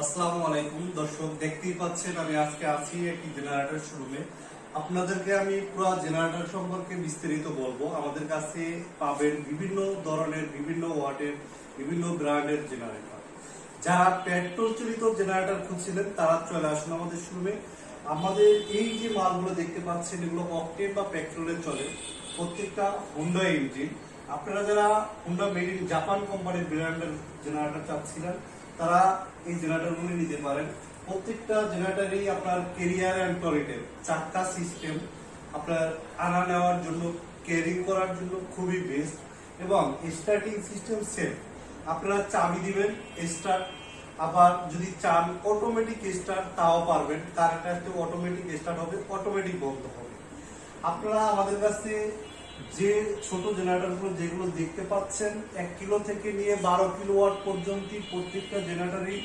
আসসালামু আলাইকুম দর্শক, দেখতেই পাচ্ছেন আমি আজকে আছি একটি জেনারেটর শোরুমে। আপনাদেরকে আমি পুরো জেনারেটর সম্পর্কে বিস্তারিত বলবো। আমাদের কাছে পাবেন বিভিন্ন ধরনের, বিভিন্ন ওয়াটের, বিভিন্ন ব্র্যান্ডের জেনারেটর। যারা পেট্রোল চালিত জেনারেটর খুঁজছিলেন তারা চলে আসুন আমাদের শোরুমে। আমাদের এই যে মালগুলো দেখতে পাচ্ছেন এগুলো অকটেন বা পেট্রোলে চলে, প্রত্যেকটা হুন্ডা ইঞ্জিন। আপনারা যারা হুন্ডা মেড ইন জাপান কোম্পানির ব্র্যান্ডের জেনারেটর চাচ্ছিলেন তারা এই জেনারেটরগুলি নিতে পারেন। প্রত্যেকটা জেনারেটরই আপনার কেরিয়ার অ্যান্ড টয়লেটের চাক্কা সিস্টেম, আপনার আনা নেওয়ার জন্য, ক্যারিং করার জন্য খুবই বেস্ট, এবং স্টার্টিং সিস্টেম সেফ। আপনারা চাবি দিবেন স্টার্ট, আবার যদি চান অটোমেটিক স্টার্ট তাও পারবেন। কারেন্ট আসতে অটোমেটিক স্টার্ট হবে, অটোমেটিক বন্ধ হবে। আপনারা আমাদের কাছে যে ছোট জেনারেটরগুলো যেগুলো দেখতে পাচ্ছেন 1 কিলো থেকে নিয়ে 12 কিলোওয়াট পর্যন্ত প্রত্যেকটা জেনারেটরই